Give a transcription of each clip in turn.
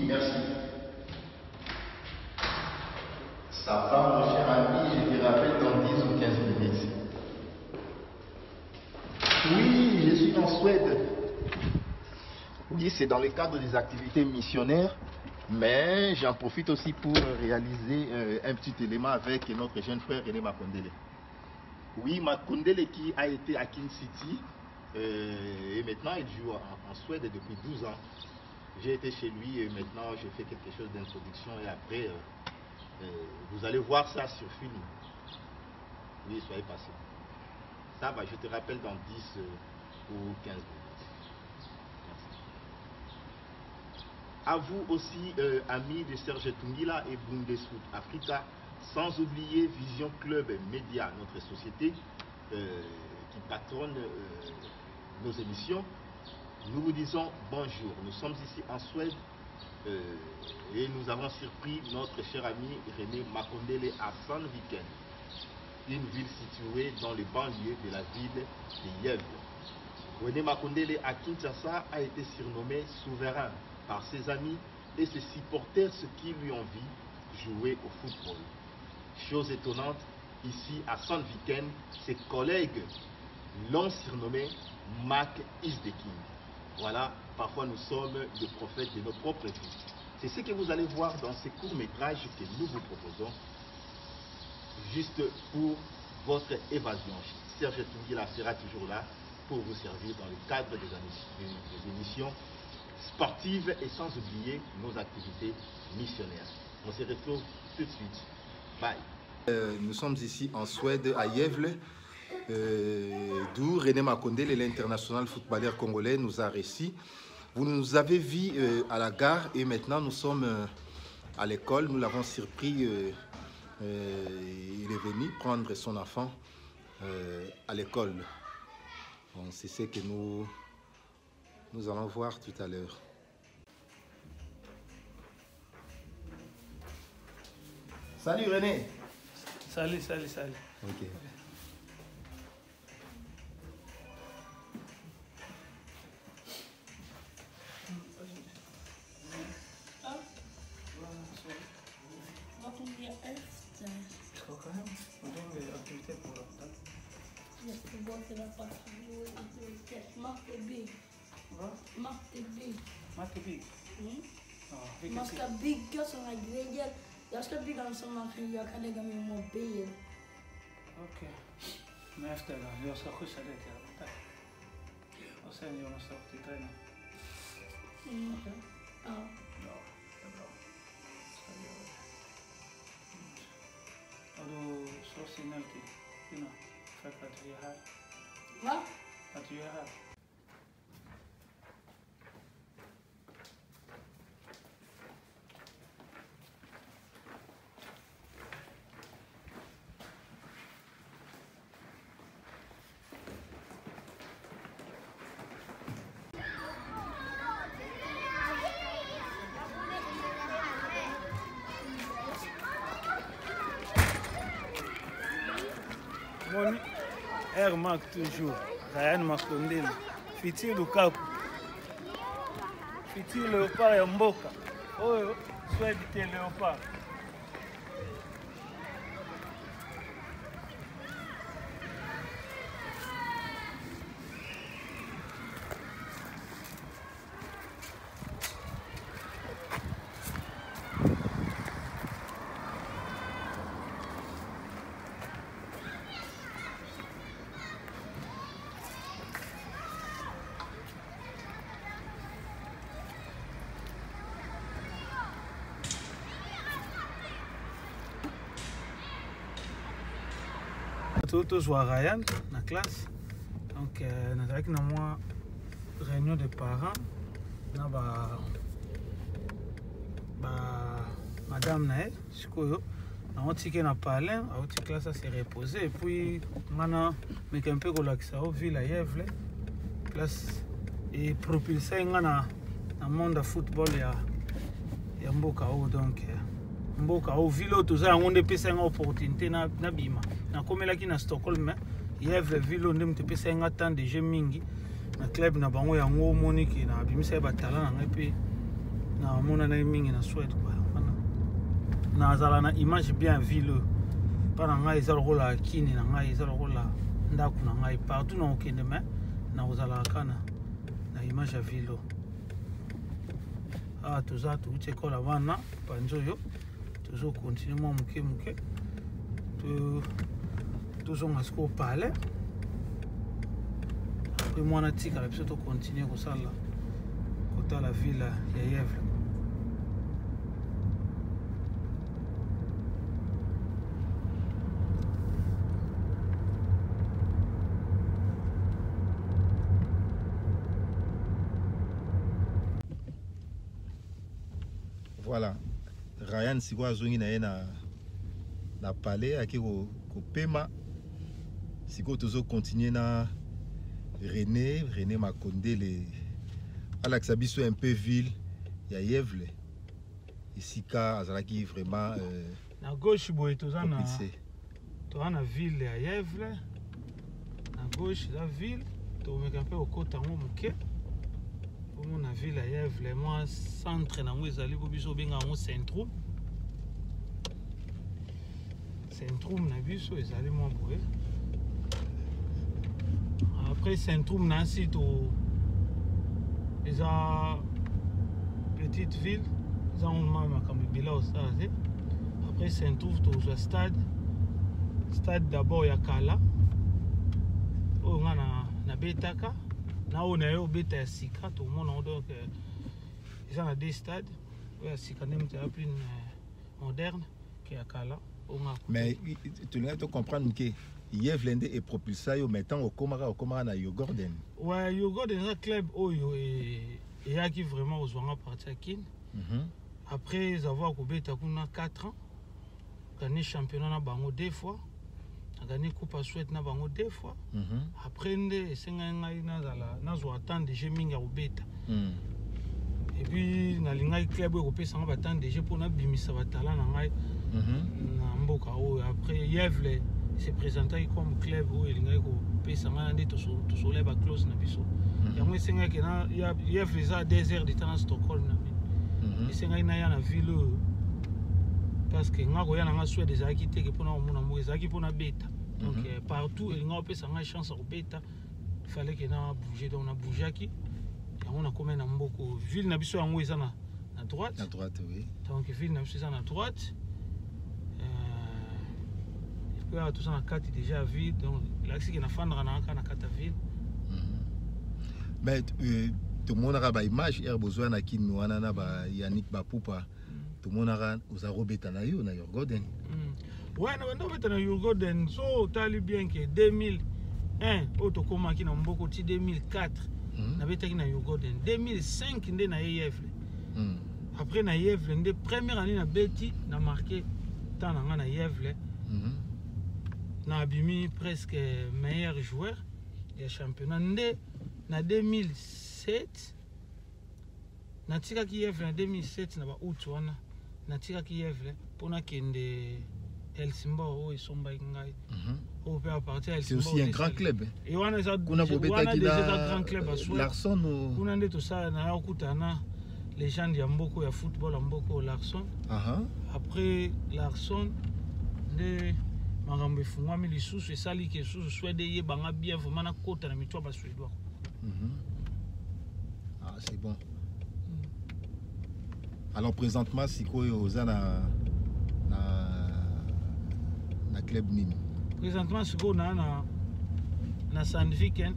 merci. Ça va, mon cher ami, je te rappelle dans 10 ou 15 minutes. Oui, je suis en Suède. Oui, c'est dans le cadre des activités missionnaires, mais j'en profite aussi pour réaliser un petit élément avec notre jeune frère René Makondele. Oui, Makondele qui a été à King City et maintenant il joue en Suède depuis 12 ans. J'ai été chez lui et maintenant j'ai fait quelque chose d'introduction et après vous allez voir ça sur film. Oui, soyez patient. Ça va, je te rappelle dans 10 ou 15 minutes. Merci. À vous aussi, amis de Serge Tungila et Bundesfoot Africa, sans oublier Vision Club Média, notre société qui patronne nos émissions. Nous vous disons bonjour. Nous sommes ici en Suède et nous avons surpris notre cher ami René Makondele à Sandviken, une ville située dans les banlieues de la ville de Gävle. René Makondele à Kinshasa a été surnommé souverain par ses amis et ses supporters, ceux qui lui ont vu jouer au football. Chose étonnante, ici à Sandviken, ses collègues l'ont surnommé Mac is the King. Voilà, parfois nous sommes les prophètes de nos propres vies. C'est ce que vous allez voir dans ces courts-métrages que nous vous proposons, juste pour votre évasion. Serge Tungila sera toujours là pour vous servir dans le cadre des émissions sportives et sans oublier nos activités missionnaires. On se retrouve tout de suite. Bye. Nous sommes ici en Suède, à Gävle, d'où René Makondele, l'international footballeur congolais, nous a reçus. Vous nous avez vus à la gare et maintenant nous sommes à l'école. Nous l'avons surpris. Il est venu prendre son enfant à l'école. Bon, c'est ce que nous allons voir tout à l'heure. Salut René. Salut. Ok. Man ska bygga såna grejer. Jag ska bygga en sån maskin jag kan lägga min mobil. Okej. Men efter det, jag ska skjutsa dig till här. Och sen jag måste åka till träning. Okej. Ja. Ja, det är bra. Ska jag göra det. Och då slår signal till Tina för att vi är här. Va? Att vi är här. Mon Air Mac toujours, Ryan Makondele, Fitir Lukaku, Fitir Léopard ya Mboka, Oyo, Suède Léopard. Tous à Ryan, dans la classe. Donc, nous avons avec moi réunion de parents. Nous avons madame Naël, nous avons ticket dans parler, nous avons classe à se reposer. Et puis, nous avons un peu de ville à Gävle. Classe et propulsé dans le monde de football. Il y a Mboka. Donc, Mboka, ville, tout ça, on a une opportunité na bima. Na komelaki na Stockholm, Gävle ville onde mtepesa nga temps de jeu mingi na club na bango yango moniki na bimisa ba talent na pe na mona na mingi na Suède quoi na azala na image bien ville pa na ngai eza lokola kini na ngai eza lokola ndako na ngai partout na okende me na kozala kana na image ya ville toza touti ekola wana panzi oyo tozokontinue mwa moke moke tozonga sikoyo pale apres mwana tikala biso tokontinue kosala kotala ville ya Yèvle. Voilà, Ryan sikoyo azongi na ye na palais aki kopema sikoyo tozo continuer na René Makondele alakisa biso un peu ville ya Yèvle esika azalaki vraiment na gauche boye toza na ville ya Yèvle na gauche la ville tomeka mpe okota ngo moke na ville ya Yèvle moi centre nango ezali po biso obenga yango centrum na biso ezali mwa boye après centrum na nsi eza petite ville eza ngoma makambo ebele osala te après centrum tozwa stade d'abord ya kala oyo nga na betaka na oyo na ye obeta ya sika tomona ngo donc eza na deux stades oyo ya sika nde moto ya plus moderne ke ya kala mais tolingai tocomprendre ke Yèvle nde epropulsa yo maintenant okomaka na Yogorden. Ouais, Yogorden eza club oyo eyaki vraiment kozwanga parti ya kine après avoir kobeta kuna 4 ans gagné championnat na bango 2 fois gagné coupe à Suède na bango 2 fois après nde esengai ngai nazwa temps de jeu mingi ya kobeta et puis nalingai club oyo kopesanga batemps de jeu mpona bimisa batala na ngai na mboka oyo après Yèvle se présentait comme club oyo elingaki kopesanga nde tosolai baclose na biso yango esengaki na Yèvle eza 2 heures de temps na Stockholm na bino esengaki naya na ville oyo parce que nga koya nanga Suède ezalaki teke mpona komona mboka ezalaki mpona beta donc partout elingaki kopesanga chance ya kobeta fallait ke na bouger donc na bougeaki yango nakomai na mboka ville na biso yango eza na droite oui. Donc ville na biso eza na droite tout ça na kati déjà ville donc l'axe qui na fandra na kati ya ville mais tomonaka ba image er besoin na kini wana na ba Yannick Bapupa tomonaka oza robeta na yo na Yogorden ouais na bando beta na Yogorden so tali bien que 2001 otokomaki na mboko ti 2004 na betaki na Yogorden 2005 nde na Yèvle après na Yèvle nde première année na beti na marqué tant na na Yèvle na abimi presque meilleur joueur du championnat nde na 2007 na tikaki Yèvle na 2007 na ba août wana na tikaki Yèvle pona kende Helsingborg oyo esombaki ngai oyo pe apartir ya Helsingborg. C'est aussi un grand club et wana eza grand club à Suède Larsson kuna nde tosala na okutana légende ya mboko ya football ya mboko Larsson après Larsson nde makambo efungwami lisusu esali ke lisusu Suède eyebanga bien vraiment na kota na mitwa basuédois c'est bon alors présentement sikoyo oza na club nini présentement sikoyo na Sandviken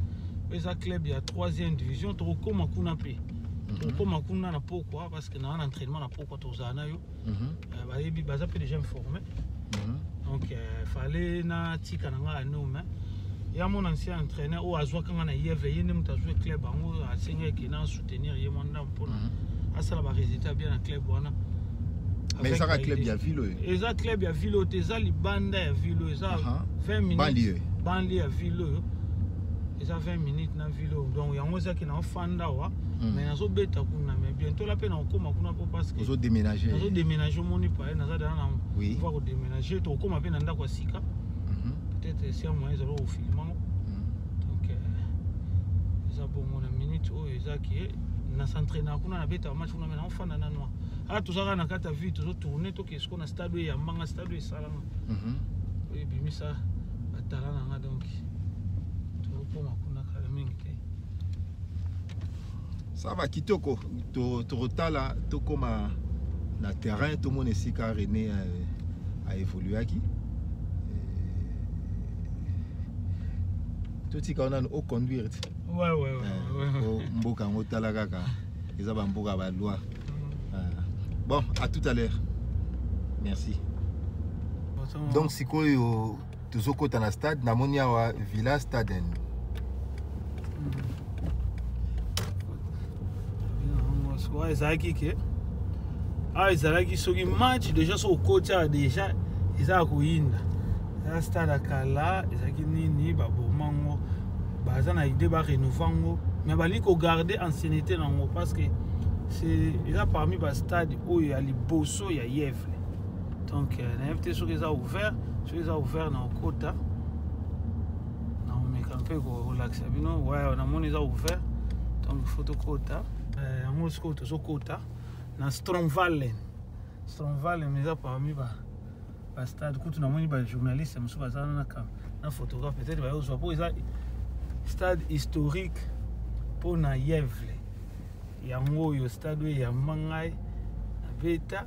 eza club ya 3e division tokokoma kuna mpe tokokoma kuna na pokwa parce que na entraînement na pokwa tozala na yo bayebi baza mpe déjà informé donc fallait na tika na nga anome ya mon ancien entraîneur o azwaka nga na Yèvle ye nde moto azwa club yango asengaki na soutenir ye mwanda mpona asala ba résultat bien na club wana mais eza club ya ville oyo eza club ya ville oyo te eza libanda ya ville oyo eza 20 minutes banlieue ya ville oyo eza 20 minutes na ville oyo donc yango ezaki na ofanda wa mais nazobeta kuna mais bientôt la pe na okoma kuna po parce que nazo moni pa naza dana na va ko déménager to okoma pe na ndako ya sika peut-être si moyen zalo au filmango donc eza bongo na minute oyo ezaki na s'entraîner kuna na beta match kuna mena ofanda na noa ah tozaka na kata vie tozo tourner to kesko na stade ya mbanga stade esalanga oui bimisa batala nanga donc topoma kuna kala mingi te ça va kitoko totala tokoma na terrain tout le monde ici car René a évolué qui tout ce qu'on a au conduire ouais mboka ngotala kaka eza ba mboka ba loi bon à tout à l'heure merci donc sikoyo tozokota na stade namoni awa Villa Stade ouais ezalaki ke ezalaki soki match déjà so okoti awa déjà eza koyinda eza stade akala ezalaki nini babomango baza na idée barenouve yango mais balingi kogarde ancienneté nango parce que eza parmi bastade oyo ya liboso ya Yevle donc nayebi te soki eza ouvert na okota na omeka mpe kolakisa bino ouais namoni eza ouvert donc faut tokota yango sikoyo tozokota na Stromvalen eza parmi bastade kutu namoni bajournaliste mosusu baza na photographe peut-être bayozwa mpo eza stade historique mpo na Yevle yango oyo stade oyo yamba ngai na beta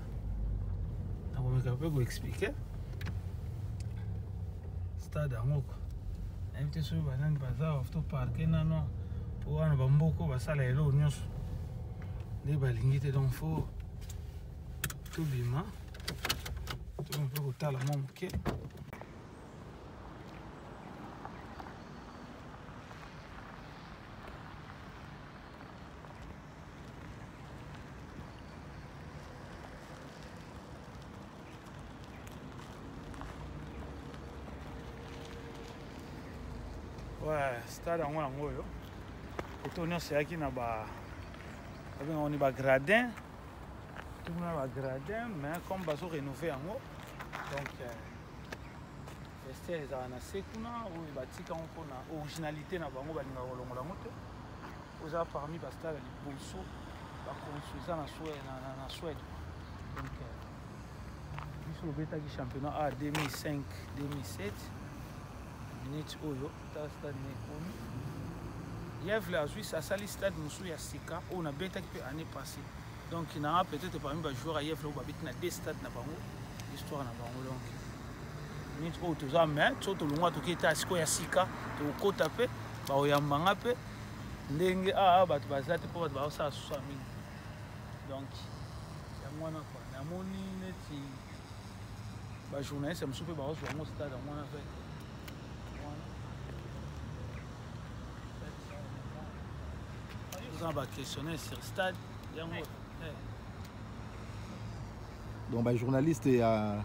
nakomeka mpe koexplike stade yango nayebi te soki banani baza bafto parke nano mpo wana bamboka basala eloko nyonso nde balingi te donc fo tobima tomi mpe kotala mwa moke ouais stade yango yango oyo koto nyonso eyaki na babengako ni bagradin tokuna bagradin mais comme bazo rénové yango donc vestiaire ezala na se kuna oyo batika yango mpona originalité na bango balingaka kolongola yango te oza parmi bastade ya liboso baconstruisa na Suède donc biso lobetaki championnat A 2005 2007 minute oyo ta stade nekomi Yevle azwi asali stade mosusu ya sika oyo nabetaki mpe année passée donc nanga peut-être parmi bajoueur ya Yevle oyo babeti na 2 stade na bango histoire na bango donc minute oyo toza mais so tolongwa toki ete sikoyo ya sika tokokota mpe baoyambanga mpe ndenge bato baza te mpo bato baosala susu ya mingi donc yango wana kua namoni neti bajournaliste mosusu mpe baozwa yango stade yango wana ve questionnaire sur stade donc journaliste ya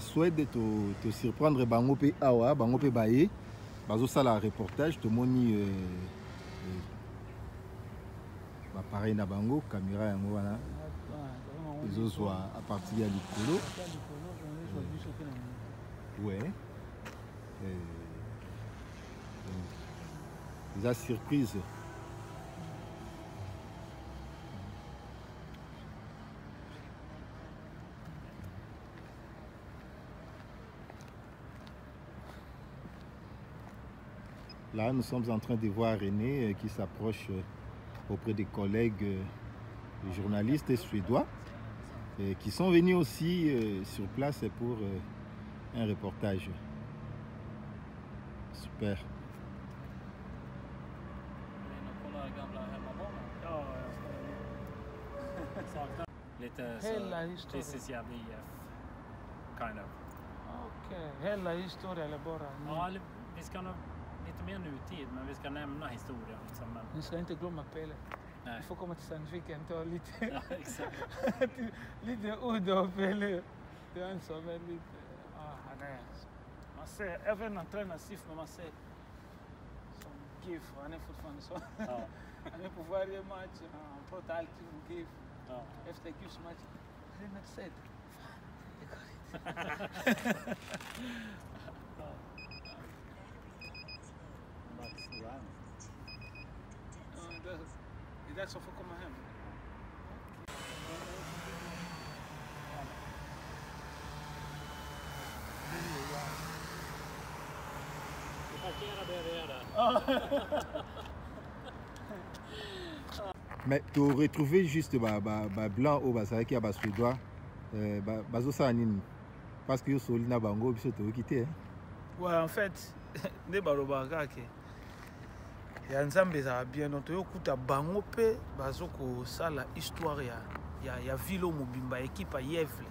Suède te surprendre bango pe awa bango pe baye bazosala reportage tomoni pareil na bango caméra yango wana ezozwa à partir ya likolo ouais eza surprise là nous sommes en train de voir René qui s'approche auprès des collègues journalistes suédois qui sont venus aussi sur place pour un reportage. Super. Lite så, precis jävla IF, kind of. Okej, hela historia eller bara? Ja, vi ska nog lite mer nutid, men vi ska nämna historien liksom. Men... Ni ska inte glömma Pelle. Nej. Vi får komma till Sandviken och ta lite... Ja, exakt. lite udda och Pelle. Det är en som är lite... han är... Man ser, även när han tränar SIF, men man ser... Som GIF, han är fortfarande så. Ja. Han är på varje match, han pratar alltid om GIF. Ja. Efter GIFs match, Lennart säger fan, det går inte. Ja. Max Rand. That's all for come ahead. Mais tu as retrouvé juste blanc au qui a suédois parce que sur l'ina bango biso to quitté. Ouais, en fait, ne balobaka ke ya nzambe za bien donc to kuta bango pe bazoko sala histoire ya ville mobimba équipe ya Yevle.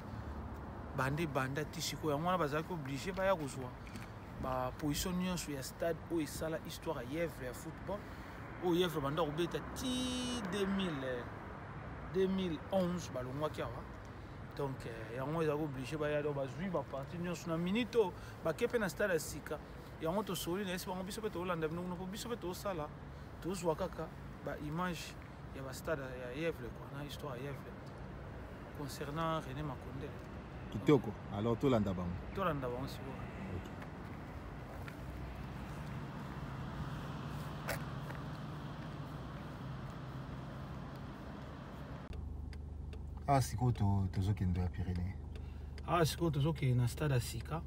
Banda tisiko ya mwana bazaki obligé ba ya kozwa ba position nyonso ya stade o esala histoire ya Yevle ya football. O Yevle banda kobeta ti 2011 balongwaki awa. Donc yango ezaki obligé ba ya do bazwi ba partie nyonso na minito ba kepe na stade ya sika. Yango to soli na esi bango biso pe to Holanda bino ko biso pe to sala to zwa kaka ba image ya ba stade ya Yevle quoi na histoire ya Yevle concernant René Makonde. Kitoko alors to landa bango. To landa bango si bon. Ah, siko tozokende ya Pyrénées. Ah, siko tozokende na stade ya sika.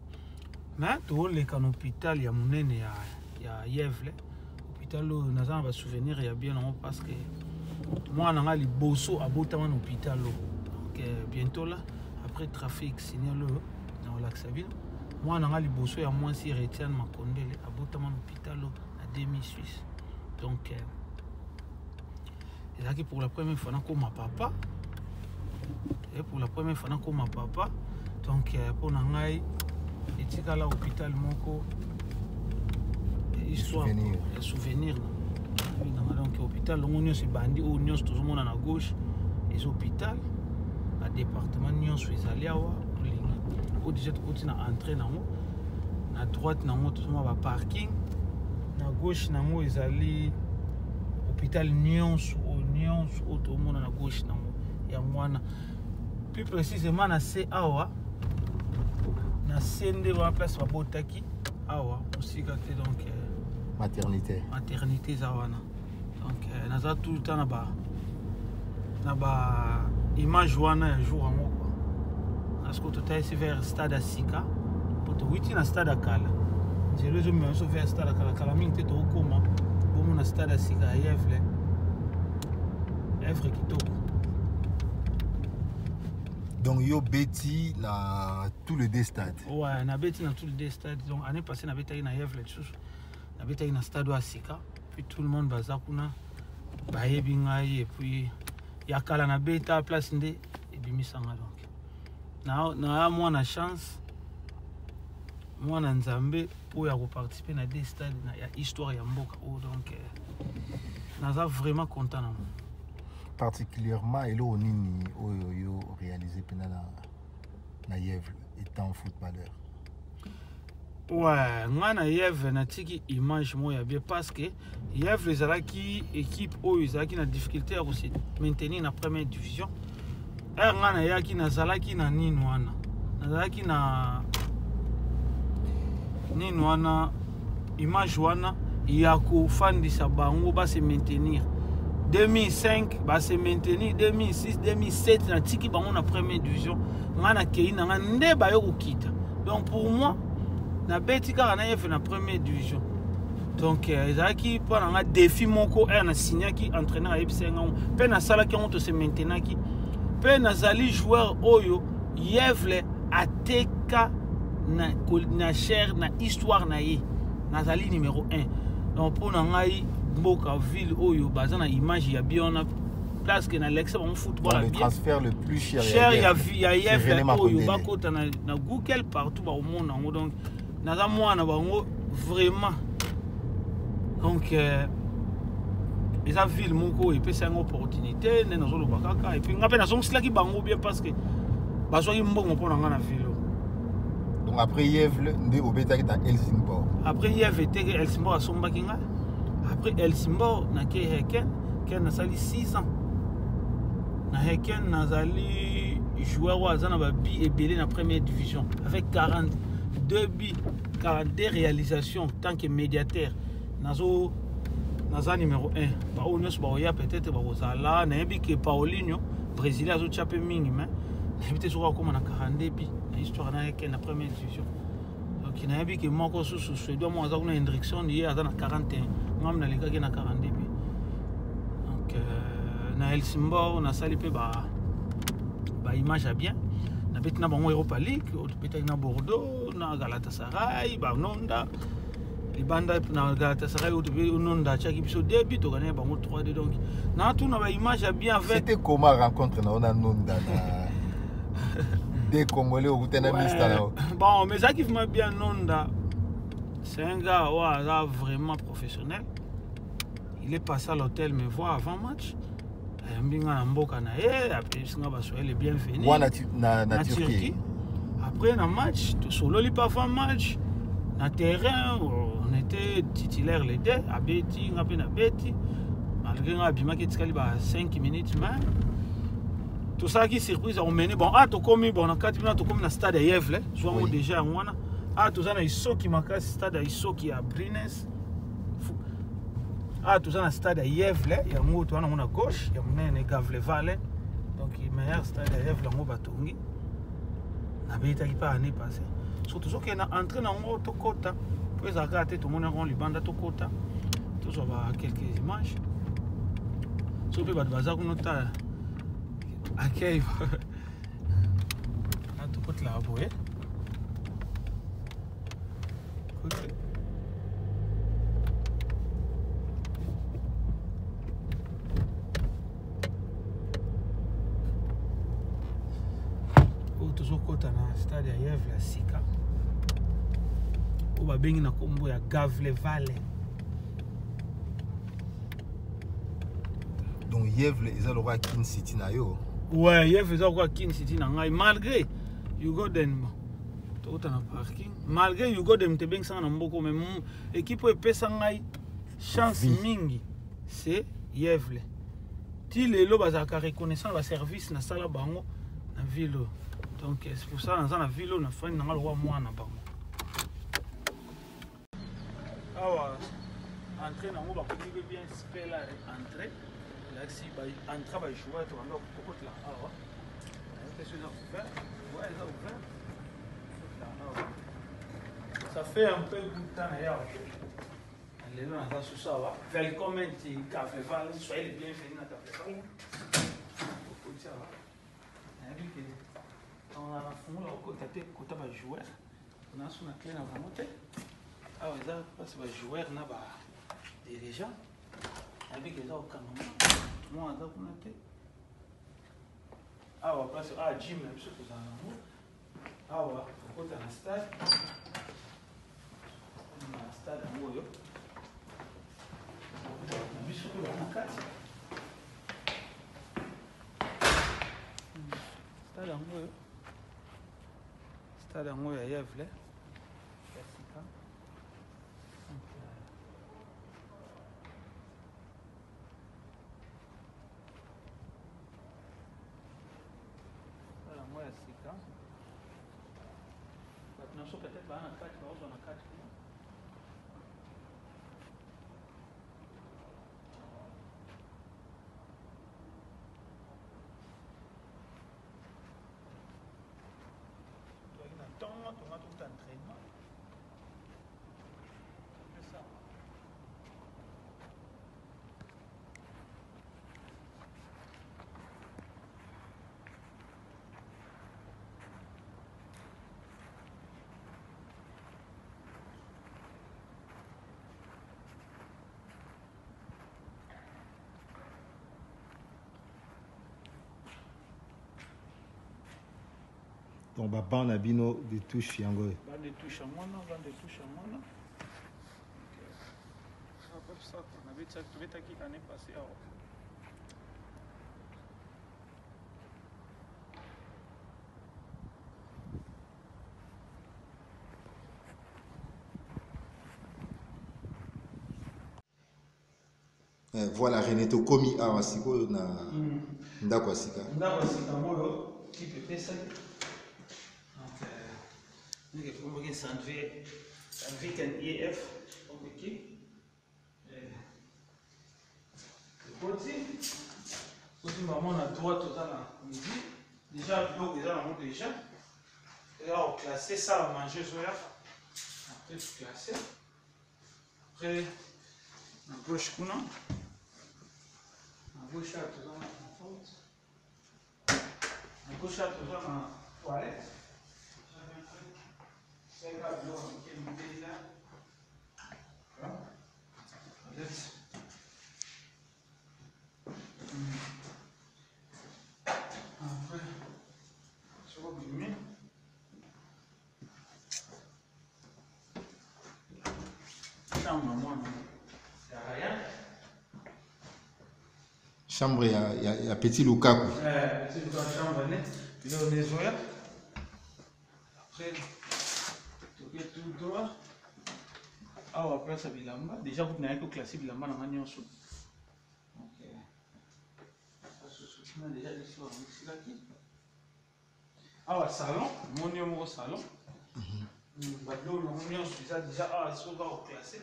Mais toleka na hôpital ya monene ya Yevle. Hôpital oyo naza na ba souvenir ya bien nango parce que mwana nga liboso abotama na hôpital oyo. Donc bientôt là après trafic signal oyo na relaxa ville. Mwana nga liboso ya mwasi Retiane Makondele abotama na hôpital oyo na 2006. Donc ezaki pour la première fois nakoma papa. Et pour la première fois nakoma papa. Donc pour nangai etika la hôpital moko histoire souvenir donc hôpital longo nyonso bandi o nyonso tozomona na gauche et hôpital na département nyonso ezali awa olinga o déjà tokoti na entrée nango na droite nango tozomona ba parking na gauche nango ezali hôpital nyonso o tozomona na gauche nango ya mwana plus précisément na se awa na sende wa place babotaki awa osika te donc maternité zawana donc naza tout le temps na ba image wana ya jour yango quoi parce que tout est vers stade à sika poto witi na stade à kala nzelo zo meso vers stade à kala mingi te to koma bomo na stade à sika Yevle kitoko. Donc yo beti na tout le deux stades. Ouais, na beti na tout le deux stades. Donc année passée na beti na Yevle tsusu. Na beti na stade wa sika. Puis tout le monde baza kuna ba yebi ngai et puis ya kala na beta place nde et bimisanga donc. Na moi na chance moi na nzambe pour ya participer na deux stades na ya histoire ya mboka donc naza vraiment content na moi. Particulièrement et là nini oyo réalisé pendant na Yevle étant footballeur. Ouais, nga na Yevle na tiki image moya bien parce que Yevle ezalaki équipe oyo ezalaki na difficulté à se maintenir na première division. Nga na yaki nazalaki na nini wana. Nazalaki na nini wana image wana ya ko fandisa bango ba se maintenir. 2005 ba se maintenir 2006 2007 na tiki bango na première division ngana kei na nde ba yo kokita donc pour moi na beti kaka na Yevle na première division donc ezaki pa na défi moko na signaki entraîneur à Epsenga pe na sala ki on to se maintenaki pe na zali joueur oyo Yevle ateka na cher na histoire na ye na zali numéro 1 donc pour na ngai mboka ville oyo baza na image ya biona place que na l'ex bon football le transfert le plus cher ya Yevle oyo bakota na Google partout ba au monde en donc naza mwana bango vraiment donc eza ville moko et puis c'est une opportunité ne nazo loba kaka et puis ngape nazo msilaki bango bien parce que bazwaki mbongo mpona nga na ville. Donc après Yevle nde obetaki ta Helsingborg. Après Yevle te Helsingborg asombaki nga. Après Helsingborg na ke Heken na sali 6 ans. Na Heken nazali joueur wa zana ba bi ebele na première division avec 42 buts, 42 réalisations en tant que médiateur. Nazo naza numéro 1 bao nyonso baoya peut-être bakozala nayebi ke Paulinho brésilien azotia mpe mingi mais nayebi te soki akóma na 42 bi na histoire na yeke na première division donc nayebi ke moko susu suédois moko aza kuna Hendrickson ye aza na 41 ngam nalekaki na 42 bi donc na Helsingborg nasali mpe baimage ya bien nabeti na bango Europa League tobetaki na Bordeaux na Galatasaray banonda libanda na Galatasaray ononda atiaki biso 2 buts tokani bango 3-2 donc na tuna baimage ya bien avec c'était comment rencontre na ona nonda na des Congolais au Boutana Mista. Bon, mais ça qui fait bien Nonda, c'est un gars vraiment professionnel. Il est passé à l'hôtel me voir avant match. Il est bienvenu. Na Turquie. Après un match, solo il pas avant match. Na terrain, on était titulaire les deux. Abeti, Abeti. Malgré un abima qui est 5 minutes même. Tout ça qui surprise on mené bon to komi bon na 4 minutes to komi na stade Yevle soit on déjà ngwana tout ça na isoki makasi stade isoki ya Brines tout ça na stade Yevle ya moto wana on gauche ya munene Gavle Valley donc il meilleur stade Yevle ngo batongi na beta ki pas année passée surtout ce qui na entré na ngo to kota puis ça gâté tout monde en libanda to kota tout ça va quelques images so pe bazar ko nota accueil à tout côté là boye côté toujours côté na stade ya Yevle la Sika ou ba bengi na kombo ya Gavle Valley donc Yevle ils ont le Kin City na yo. Ouais, il faisait quoi King City nangai malgré you go den tout en parking malgré you go dem te beng sang na mboko mais équipe epesa ngai chance mingi c'est Yevle ti lelo bazaka reconnaissant ba service na sala bango na ville donc c'est pour ça dans la ville on a fait na roi moi na bango entrer na ngo ba ko bien spell entrer si un travail joué tu alors pourquoi là alors qu'est-ce que ouvert ouais ça ouvert ça fait un peu de temps d'ailleurs les gens dans sous ça va welcome ti café val soyez les bienvenus dans café val pour ça va et puis on a fond là côté ba joueur on a son clé na va monter ah ouais ça parce que joueur na ba dirigeant avec les autres caméras moi on a connecté on va passer gym même ce que ça a ouais faut que un stade moyo na biso ko na kati stade moyo ya Yevle Sika Sika. Não sou peut-être lá na carte, mas na carte. Tu as un temps, tu as tout entraînement. C'est ça. Donc baba na bino de touche yango. Ba de touche mwana. Après ça, on avait ça tout qui année passée. Voilà René Tokomi awa siko na ndako sika. Ndako sika moyo qui peut faire ça. Donc il faut que ça veut qu'un EF ok Aussi, maman, on a droit tout à midi. Déjà, bio, déjà, déjà. Et là, on classe ça, on mange soya. Après, tu classes. Après, on gauche, on gauche, tout on gauche, tout en toilette. C'est là, bio, on est déjà. Après, je vais vous chambre, moi, il n'y a rien. Chambre, il y a petit Lukaku. Petit Lukaku, chambre, il est au Nézoya. Après, tout droit. Ah, après, ça bilamba. Déjà, vous n'avez que classé bilamba dans la nyonso. Ok. On a déjà l'histoire ici, là. Ah, ouais, salon. Mon numéro salon. Badlo, on a déjà, ah, il faut classé.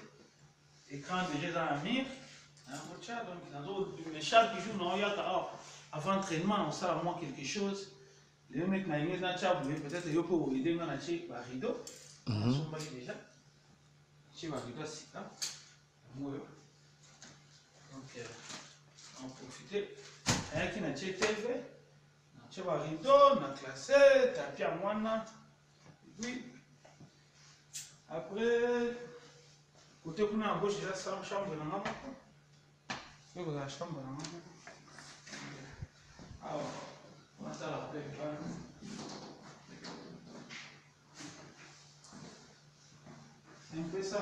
Écran déjà dans la mire. Donc, chaque jour, avant l'entraînement, on sait à moi quelque chose. Les mecs, peut-être qu'ils peuvent aider dans la rideau. On s'en déjà. Chez la rideau, c'est ça. Donc, on profite. Un qui n'a pas TV. Chez la rideau, on a classé, tapis à moi. Et puis, après, côté qu'on a à gauche, il y a la chambre dans la main. Je vais la chambre dans la main. Alors, on va faire la paix. C'est un peu ça.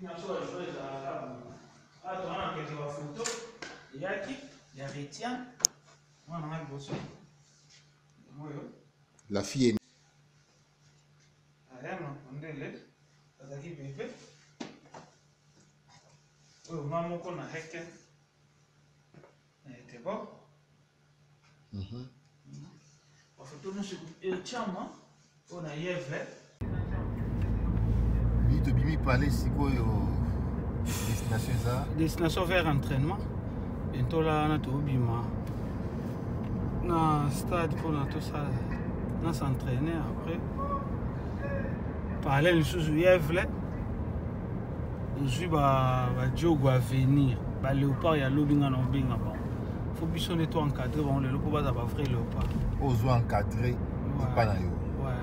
Il y a une chose à la table. Ah, tu as quelques photos. Il y a qui? Il y a Rétien. On a un bossé. La fille est. Rien, on est là. Ça qui bébé. Oui, maman qu'on a hacké. C'était bon. On fait tourner sur le chama. On a yévé. Oui, tu bimi parler si quoi destination ça. Destination vers entraînement. Bientôt là, on a tout bima. Dans le stade pour tout ça. On s'entraîner après. Parler sous yévé. Je suis Diogo à venir. Léopard, il y a l'obinga non binga. Il faut que tu encadré. Le léopard va pas vrai léopard. Ozo encadré. Pas na yo. Ouais.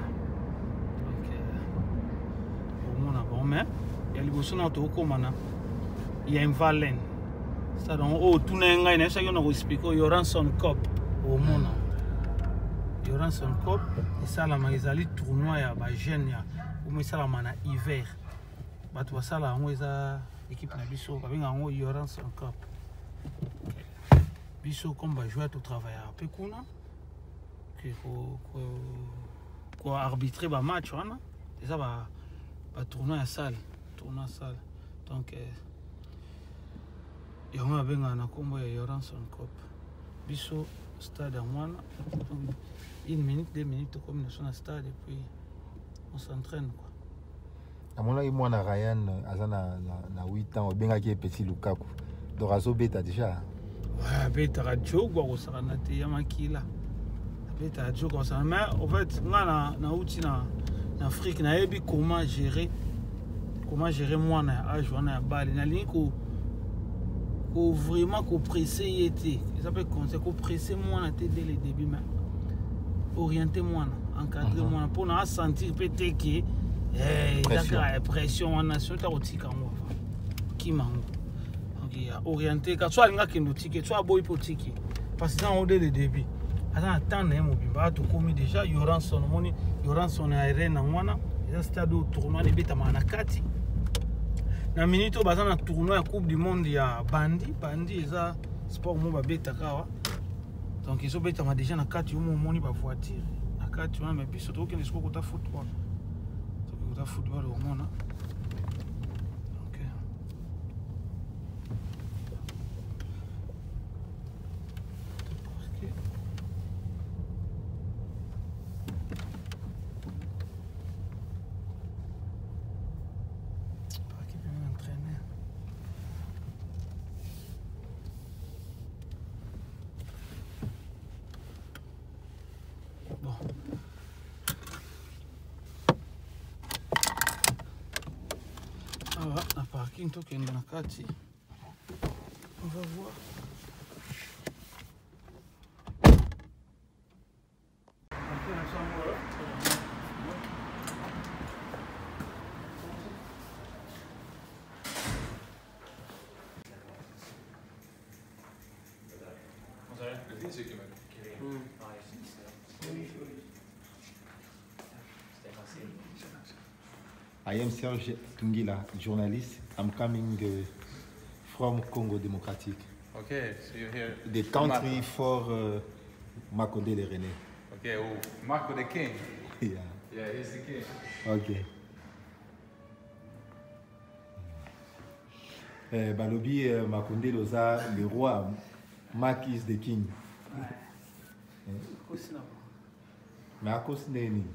Donc, au moins, bon, mais il y a les bossons dans tout le il y a une valenne. Ça donc, oh, tout n'est pas un ça y on a expliqué. Il y aura son cop au monde. Il y aura son cop. Et ça, la maïsali tournoi, il y a des jeunes. Ou mais ça, la mana hiver. Bah, tu vois ça, là, on est l'équipe de Bissot. Il y aura son cop. Bissot, comme va jouer tout travail à Pékouna. Pour arbitrer le match, et ça va tourner à salle. Donc, il y a un son cop. Bissot, stade à moi. Une minute, 2 minutes, comme nous sommes au stade, et puis on s'entraîne. À mon avis, moi, Ryan, à 8 ans, bien qu'il y ait petit Lukaku. Donc, Azo Beta déjà. Ouais, Beta Radio, quoi, ça va être Yamakila. Beta Radio, comme ça. Mais en fait, en Afrique, on a comment gérer moi, à jouer à balle. On a ligne vraiment presser. Ça peut être presser moi dès le début, mais orienter moi, encadrer moi, pour nous sentir peut-être que. La pression en nation, tu as aussi qui m'a orienté. Quand tu as un ticket, tu as un beau ticket. Parce que dans le début, attends, tu commis déjà, il y aura son money, il y aura son arène en moi. Il y a un stade où tournoi de bêta manakati. Dans minute où bazan tournoi à Coupe du Monde, il y a Bandi, il y a sport mou bêta kawa. Donc ils ont bêta déjà na kati où mon money va voiture. Na kati on mais puis surtout qu'il ne soit pas football. Le football au monde. Ok. Awa, na parking tokende na kati. On va voir. I am Serge Tungila, journalist. I'm coming from Congo Democratic. Okay, so you're here. The country for Makondele René. Okay, oh, Marco the king. Yeah. Yeah, he's the king. Okay. Balobi Makondele oza le roi. Mark is the king. Mais à cause de nini?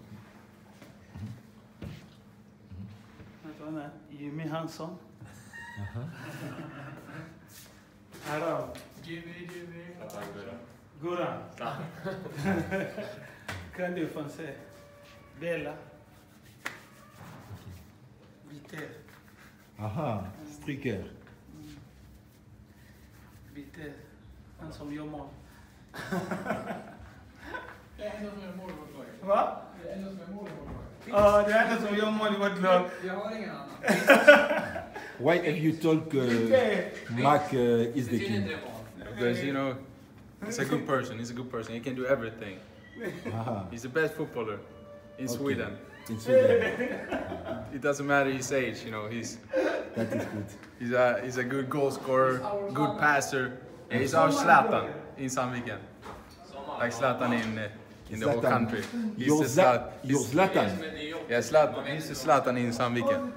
You me handsome. Arab. Jimmy. Goran. Grande français. Bella. Viter. Aha, striker. Viter. Handsome Yomon. Vad? Ja, det är som jag mål i vårt lag. Why have you told Mark is the king? Because, you know, he's a good person. He's a good person. He can do everything. Aha. He's the best footballer in Okay. Sweden. In Sweden. It doesn't matter his age, you know. That is good. He's a good goal scorer, good passer. And he's our Zlatan in Sandviken. Like Zlatan in the whole Zlatan. country. Your Zlatan. Yeah, Zlatan. He's the Zlatan in Sandviken.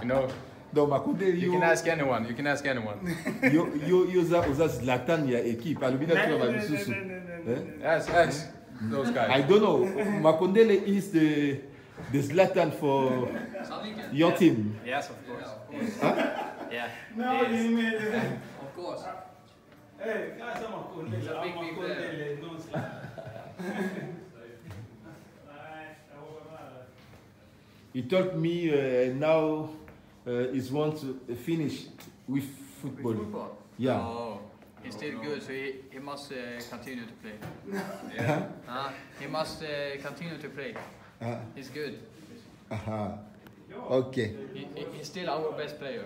You know, Donc Makondele you can ask anyone. You can ask anyone. you uza Zlatan ya équipe. Alubina tu na bisusu. Ask those guys. I don't know. Makondele is the Zlatan for your team. Yes, of course. Huh? Yeah. No, Yes. you mean. Of course. Hey, guys, I'm a cool. He's a big player. He told me now he's want to finish with football. Football? Yeah. Oh, he's still good, so he must continue to play. Yeah. He must continue to play. He's good. Aha. Okay. He's still our best player.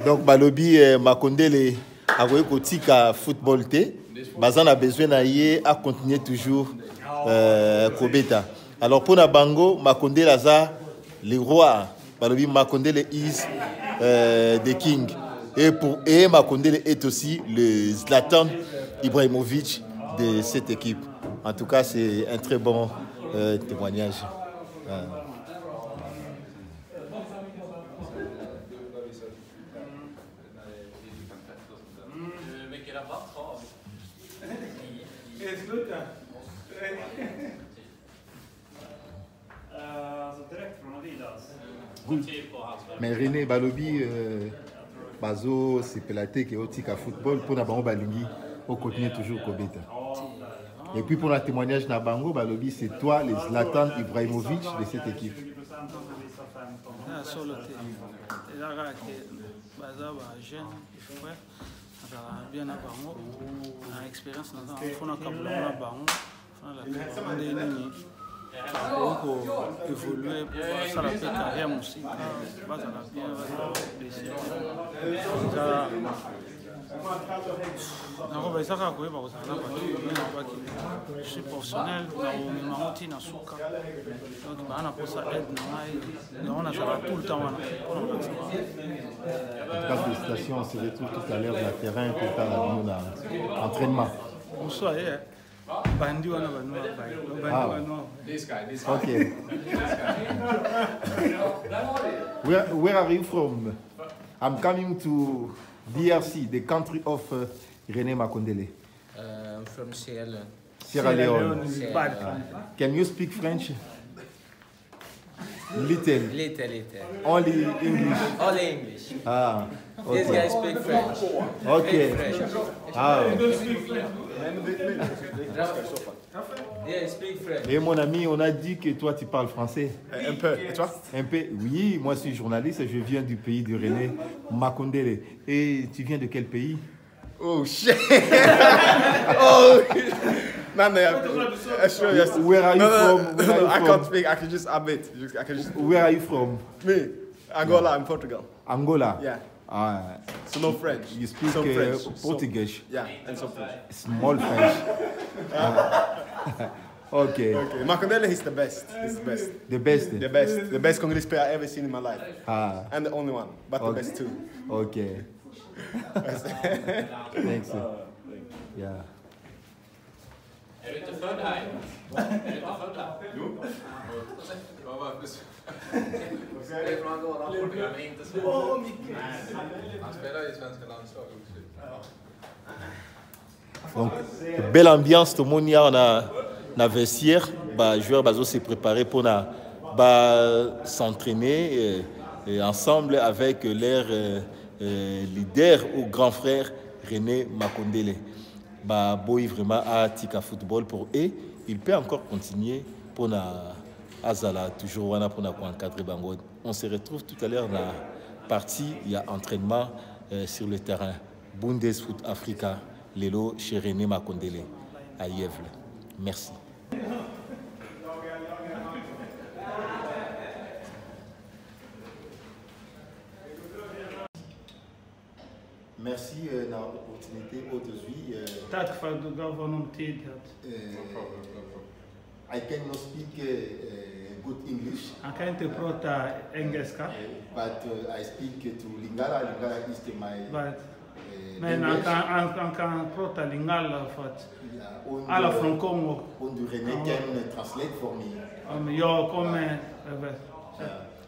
Donc balobi Makondele akoki kotika football te. Baza na besoin na ye a continuer toujours kobeta. Alors pour na bango Makondele aza le roi. Balobi Makondele is the king. Et Makondele est aussi le Zlatan Ibrahimovic de cette équipe. En tout cas, c'est un très bon témoignage. Direkt från Adidas. Mais René Balobi Bazo c'est pelaté qui est au football pour na bango balingi au continuer toujours kobeta. Et puis pour le témoignage na bango Balobi c'est toi les Zlatan Ibrahimovic de cette équipe. Ah, solo te. Ezaka ke baza ba jeune frère. Azala bien na bango. Na expérience na fona kabula na bango. Fona la ndeni. Donc évoluer pour ça la carrière musique. Bazala bien, bazala plaisir. Donc ezaka ko ba kozala ba je suis professionnel na moti na suka. Donc bana pour ça aide na mai. On a ça tout le temps wana. En tout cas félicitations, on se retrouve tout à l'heure sur le terrain pour faire l'entraînement. Bonsoir. Bandi wana banwa. This guy. Okay. Where are you from? I'm coming to DRC, the country of René Makondele. I'm from Sierra Leone. Sierra Leone. Sierra Can you speak French? Little. Little. Only English. Only English. Ah. This guy Okay. speak French. Okay. French. Ah. Yeah, speak French. Et mon ami, on a dit que toi, tu parles français. Un peu. Et toi? Un peu. Oui, moi, je suis journaliste et je viens du pays de René Makondele. Et tu viens de quel pays? Oh shit! Oh! No, sure, yes. Where are you from? Where are you I from? can't speak. I can just admit. I can just. Where are you from? Me, Angola, in Portugal. Angola. Yeah. Ah, So no French. you speak Some French. Portuguese. Yeah, and some French. Small French. Okay. Okay, Makondele is the best. He's the best. The best. The best Congolese player I've ever seen in my life. Ah, And the only one, but the Okay. best too. okay. Thanks. Yeah. Är du inte född här? Är du inte född här? Jo. Jag är från Angola, Portugal, men inte Sverige. Han spelar i svenska landslaget också. Donc, belle ambiance, tout le monde y a, on a vestiaire, bah, joueurs bazo s'est préparé pour s'entraîner ensemble avec leur leader ou grand frère René Makondele. Bah, boy vraiment à Tika Football pour eux, il peut encore continuer pour na Azala toujours wana pour na encadrer bango. On se retrouve tout à l'heure dans la partie, il y a entraînement sur le terrain. Bundesfoot Africa, Lelo chez René Makondele à Yevle. Merci. Merci de l'opportunité aujourd'hui. Tack för att du gav honom tid. I cannot speak good English, Han kan inte prata engelska, but I speak to Lingala. Lingala is my men han kan prata lingala för att alla från Kongo. Und René can translate for me. Jag kommer över.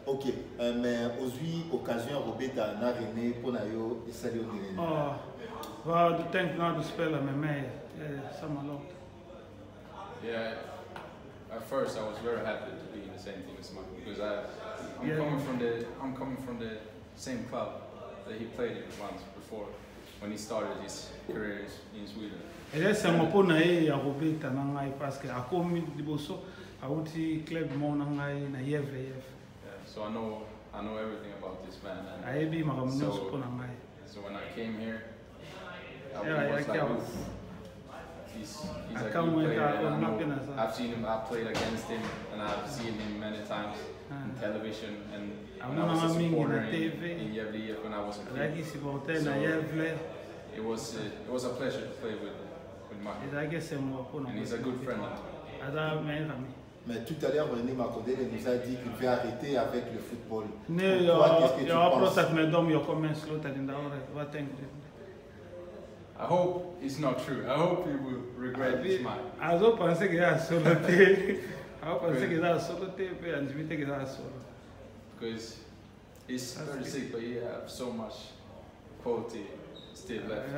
Ok, mais aujourd'hui, occasion Roberta na René pour nayo et salut René. Vad du tänkte när du spelade med mig samma lag? Yeah, at first I was very happy to be in the same team as Marco because I'm coming from the same club that he played in once before when he started his career in Sweden. Ese mopona e ya Roberta na ngai parce que akomi liboso auti club mo na ngai na Yevle. So I know everything about this man. So when I came here, I was like, oof, he's a good player. I've seen him, I've played against him, and I've seen him many times on television. And when I was a supporter in Yevle, when I was a kid, it was a pleasure to play with Marco. And he's a good friend. Mais tout à l'heure, René Makondele nous a dit qu'il veut arrêter avec le football. Qu'est-ce que tu penses? I hope it's not true. I hope he will regret his mind. Because he's 36, but he has so much quality still left.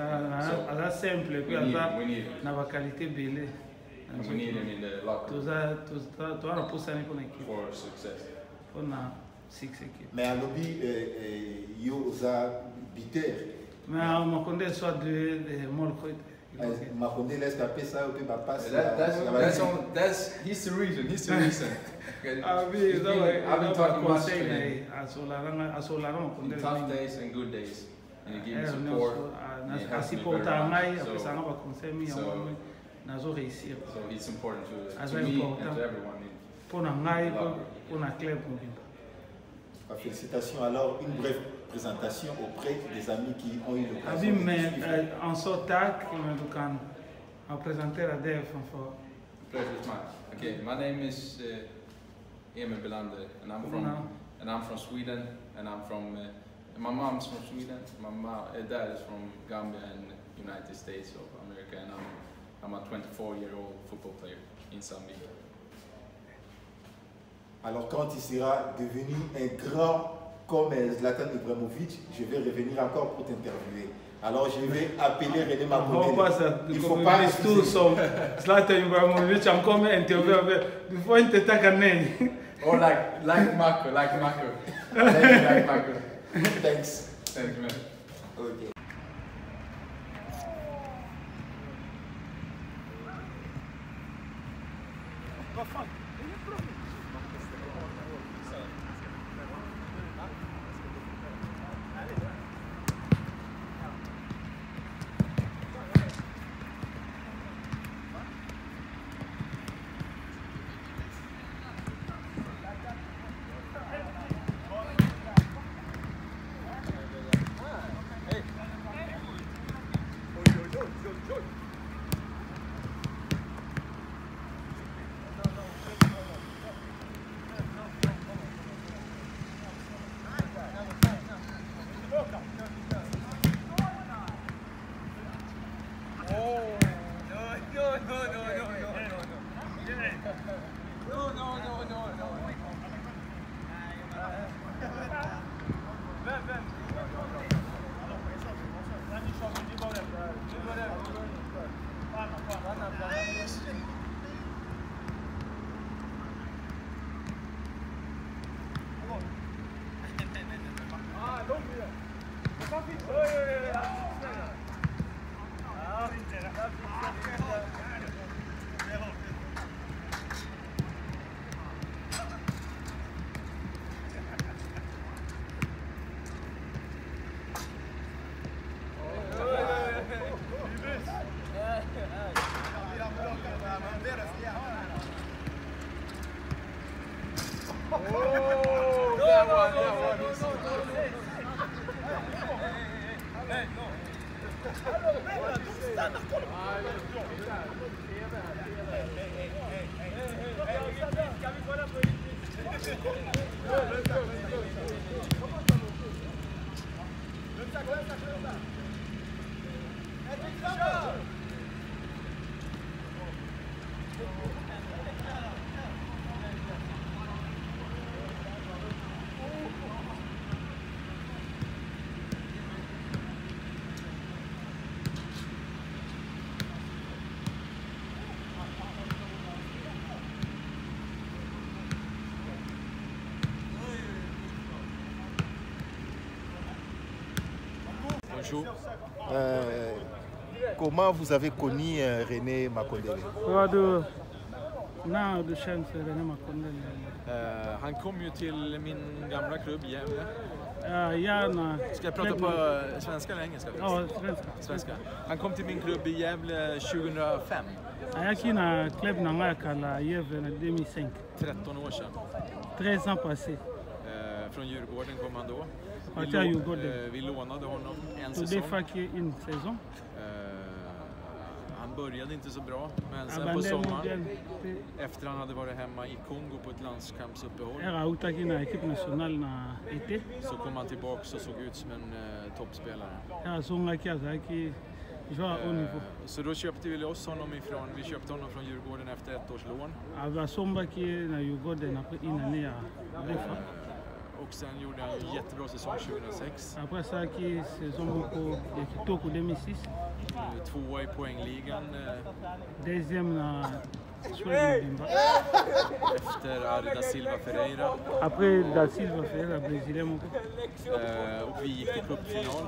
We need him. And we need him in the locker room for success. Mais à lobby, Yoza Biter. Mais Makondele soit de Makondele laisse taper ça au papa passe. He's the reason. I've been talking much to him. In tough days and good days. And he gives me support. And he helps me very much. So it's important to me and to everyone. Félicitations. Alors, une brève présentation auprès des amis qui ont eu l'occasion de suivre. En sortac, du kan presentera dig framför. Pleasure is mine. Okay, my name is Emil Belander, and I'm from Sweden, and I'm from. My mom's from Sweden. My dad is from Gambia and United States of America, and I'm a 24-year-old football player in Zambia. Alors quand il sera devenu un grand comme Zlatan Ibrahimovic, je vais revenir encore pour t'interviewer. Alors je vais appeler René Makondele. Il faut pas tout son Zlatan Ibrahimovic encore interviewer before il te taque. Or like Marco. Like Marco. Thanks. Thanks, man. Okay. Comment vous avez connu René Makondele? Han kom ju till min gamla klubb Gävle. Gärna. Ska jag prata på svenska eller engelska? Ja, svenska. Han kom till min klubb i Gävle 2005. Jag känner klubben när jag kallar Gävle 2005. 13 år sedan. 13 ans passé. Från Djurgården kom han då. Vi lånade honom en säsong. Han började inte så bra, men sen på sommaren, efter han hade varit hemma i Kongo på ett landskampsuppehåll, så kom han tillbaka och såg ut som en toppspelare. Så då köpte vi loss honom vi köpte honom från Djurgården efter 1 års lån. Och sen gjorde han en jättebra säsong 2006. Tvåa i poängligan. Efter Arda Silva Ferreira. Och vi gick till cupfinal.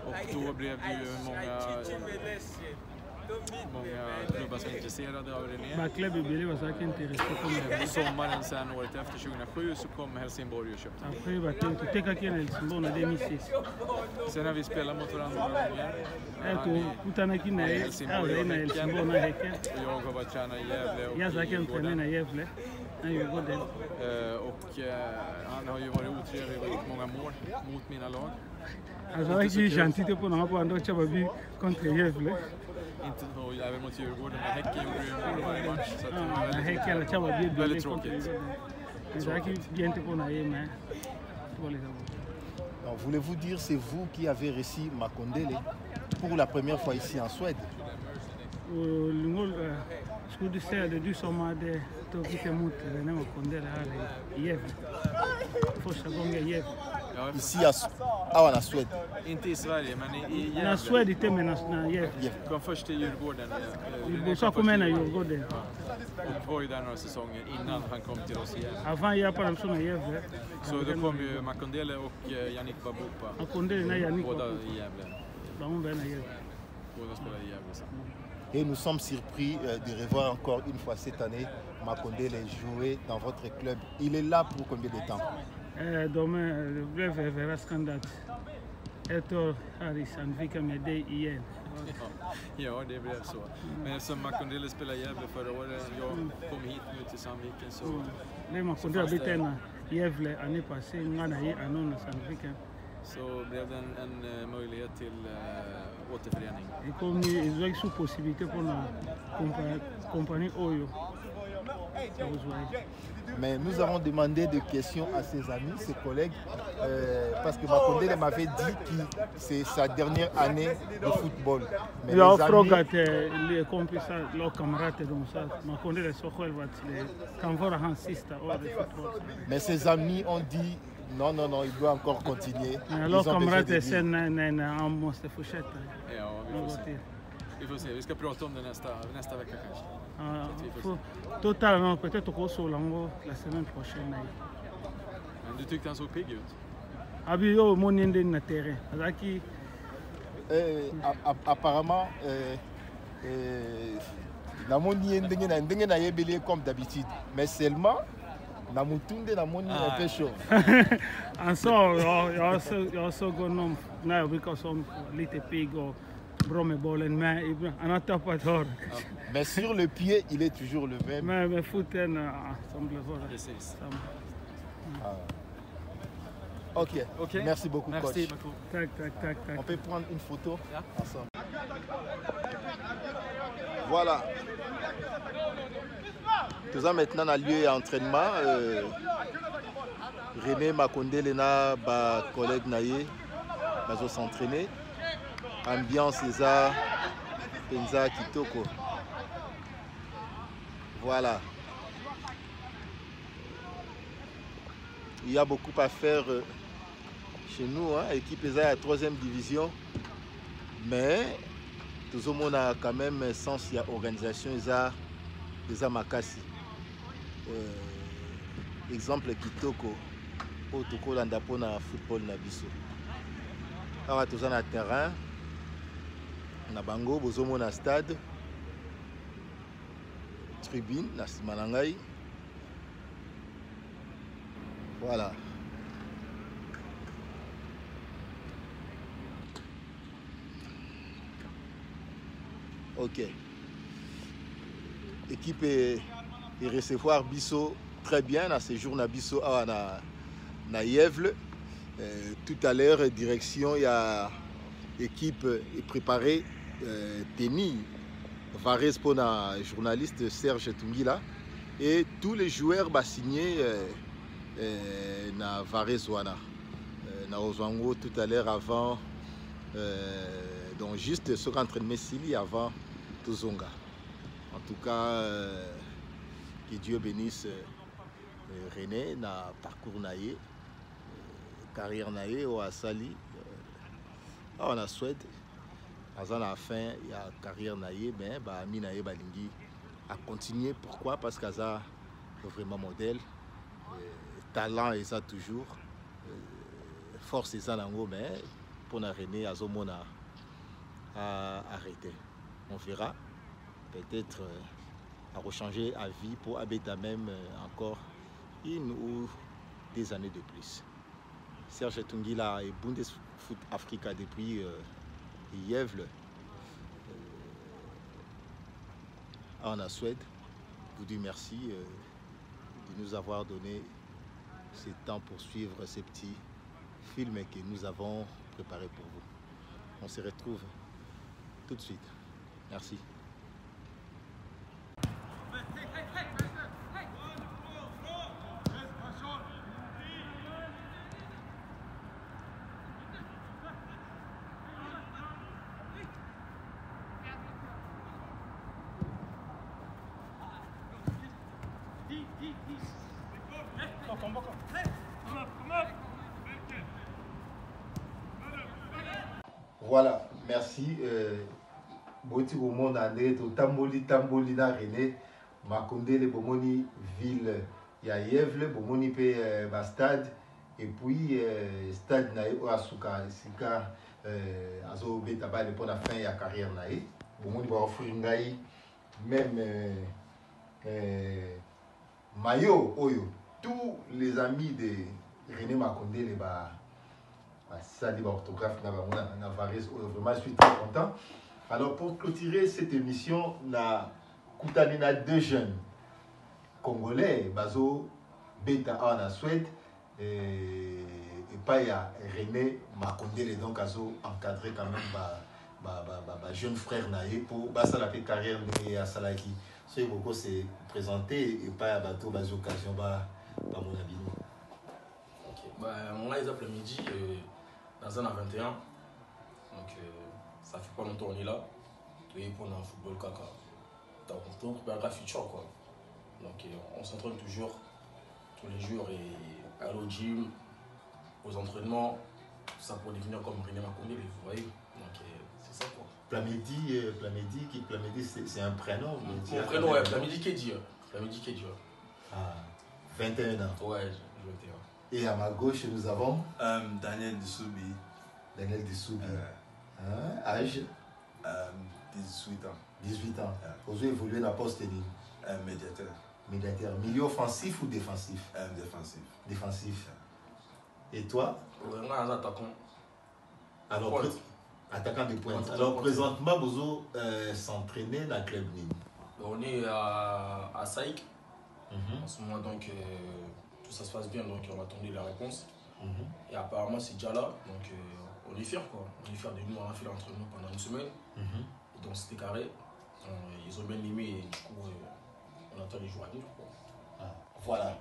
Och då blev det ju många klubbar som är intresserade av René. Sommaren sen året efter 2007 så kom Helsingborg och köpte honom. Sen har vi spelat mot varandra några gånger. Han i Helsingborg och Häcken. Och jag har varit tränare i Gävle och Djurgården. Och han har ju varit otrevlig och gjort många mål mot mina lag. Alltså jag är gentil på något annat så vi kontra Gävle. Inte så även mot Djurgården, men Häcken gjorde ju en mål varje match. Så det var väldigt tråkigt. Voulez-vous dire c'est vous qui avez reçu Makondele pour la première fois ici en Suède? Skulle säga det du som hade tagit emot René Makondele här i Gävle. Första gången i Gävle. Ici en Suède? Inte i Sverige, men i Gävle. I Suède inte, men i Gävle. Kom först till Djurgården. Så kom han i Djurgården. Och var ju där några säsonger innan han kom till oss i Gävle. Avant jag på dem i Gävle. Så då kom ju Makondele och Yannick Babupa. Makondele och Yannick båda i Gävle. Båda spelade i Gävle sen. Et nous sommes surpris de revoir encore une fois cette année Makondele jouer dans votre club. Il est là pour combien de temps? Demain, le bref verra scandale. Etor Harrison fick med dig igen. Ja, det blev så. Men eftersom Makondele spelade Gävle förra året, jag kom hit nu till Sandviken så... Nej, Makondele har blivit Gävle année passée, ngana i anon Sandviken. Så blev det en möjlighet till återförening. Et comme ils ont eu possibilité pour la compagnie Oyo. Mais nous avons demandé des questions à ses amis, ses collègues, parce que Makondele m'avait dit que c'est sa dernière année de football. Mais il a offert les complices, leurs camarades dans ça. Makondele Sokhel va être insiste au football. Mais ses amis ont dit non, non, non, il doit encore continuer. Leurs camarades c'est un monstre fouchette. Vi får se, vi ska prata om det nästa vecka kanske. Totalement, peut-être au Solango la semaine prochaine. Men du tyckte han såg pigg ut? Abi yo monende na terrain. Azaki apparemment la moni ndenge na yebele comme d'habitude, mais seulement na mutunde na moni un peu chaud. And so you also go nom now because some little pig or mais sur le pied, il est toujours le même. Mais foot semble voir. Ok, merci beaucoup, merci coach. Tac. On peut prendre une photo ensemble. Voilà. Tout ça maintenant dans le lieu d'entraînement. René Makondele na ba collègue naye va s'entraîner. Ambiance Eza Penza Kitoko. Voilà. Il y a beaucoup à faire chez nous, hein. Équipe Eza à 3e division. Mais tout le monde a quand même sens, il y a organisation Eza Makasi. Exemple Kitoko. Otoko Landapo na football na biso. Alors tout ça na terrain. Na bango bozomo na stade tribune na simanangai. Voilà. Ok. Équipe et recevoir biso très bien na séjour na biso na Yevle. Tout à l'heure direction il y a équipe est préparée. Teni Vares pour la journaliste Serge Tungila et tous les joueurs bah signé na Vares wana na Ozwango tout à l'heure avant donc juste ce qu'entraînement Messili avant Tozonga. En tout cas que Dieu bénisse René na parcours naïe carrière naïe au Asali on a Suède. À la fin, il y a carrière naïe, mais Ami naïe balingi a continué. Pourquoi? Parce qu'il y a vraiment modèle, talent et ça toujours, force et ça lango, mais pour la René à Zomona a arrêté. On verra peut-être à rechanger à vie pour habiter même encore une ou des années de plus. Serge Tungila est Bundesfoot Africa depuis Yevle en Suède. Vous dis merci de nous avoir donné ce temps pour suivre ces petits films que nous avons préparés pour vous. On se retrouve tout de suite. Merci. Voilà, merci. Boti Bomon André, Tamboli na René, Makondele Bomoni ville ya Yevle, Bomoni pe Bastade, et puis stade nae Oasuka, Sika Azo Betabale pour la fin de la carrière nae. bon, il va offrir même maillot, oyo. Tous les amis de René Makondele, ça dit orthographe, vraiment, je suis très content. Alors, pour clôturer cette émission, la Koutanina deux jeunes congolais, Bazo, Beta en Suède, et pas René Makondele, donc Azo encadré quand même jeune frère Naé pour la carrière de Salaki. Ce qui s'est présenté et pas à bateau, Bazo occasion, mon avis. On a les après-midi dans un A21. Donc ça fait pas longtemps qu'on est là. Et pour un football caca. Donc on peut un futur quoi. Donc on s'entraîne toujours tous les jours et aller au gym, aux entraînements, tout ça pour devenir comme René Makondele, vous voyez. Donc c'est ça quoi. Plamedi, c'est un prénom. Mon prénom, ouais, Plamedi Kedia. Plamedi Kedia. Ah, 21 ans. Ouais, 21. Et à ma gauche, nous avons Daniel Dessoubi. Daniel Dessoubi. Âge 18 ans. 18 ans. Vous avez évolué dans la poste de médiateur. Médiateur. Milieu offensif ou défensif? Défensif. Défensif. Et toi? Ouais, moi, un attaquant. Alors, attaquant de pointe. Alors, présentement, vous s'entraînez dans le club Nîmes. On est à Saïk. En ce moment, donc, tout ça se passe bien, donc on attendait la réponse. Et apparemment, c'est déjà là, donc on est fiers quoi. On est fiers de nous, on a fait l'entraînement pendant une semaine. Et donc c'était carré. Ils ont bien aimé et du coup, on attend les jours à venir. Voilà,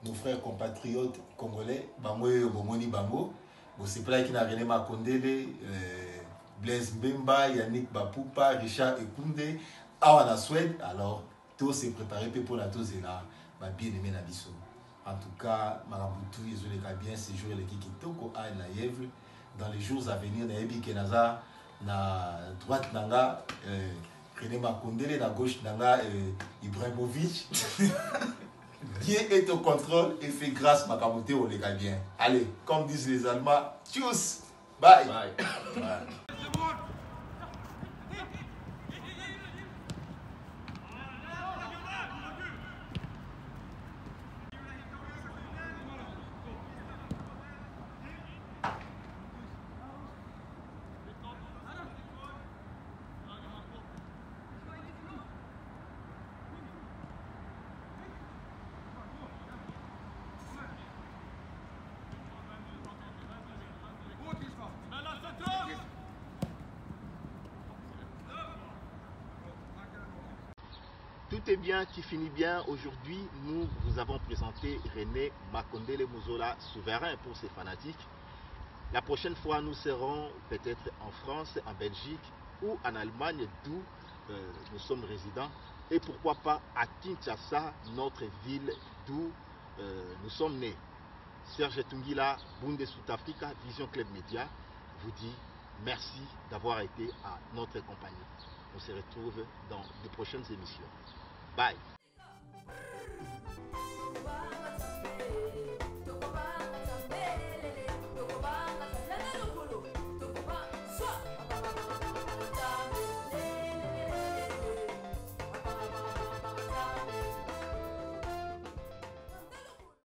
nos frères compatriotes congolais, Bango et Bomoni Bango, c'est pas qui n'a René Makondele, Blaise Mbemba, Yannick Bapoupa, Richard Ekunde, Awana Suède. Alors, tout s'est préparé pour la tous et là, bien aimé la biso. En tout cas, Maraboutou, ils ont bien séjourné l'équipe Kitoko à Naïevle. Dans les jours à venir, Naïbi Kenaza, na droite Nanga, René Makondele, na gauche Nanga, Ibrahimovic. Dieu est au contrôle et fait grâce Makamouté au les bien. Allez, comme disent les Allemands, tchuss, bye. Bye. Bye. Tout est bien qui finit bien. Aujourd'hui, nous vous avons présenté René Makondele Muzola, souverain pour ses fanatiques. La prochaine fois, nous serons peut-être en France, en Belgique ou en Allemagne, d'où nous sommes résidents. Et pourquoi pas à Kinshasa, notre ville d'où nous sommes nés. Serge Tungila, Bundes South Africa, Vision Club Média, vous dit merci d'avoir été à notre compagnie. On se retrouve dans de prochaines émissions. Bye.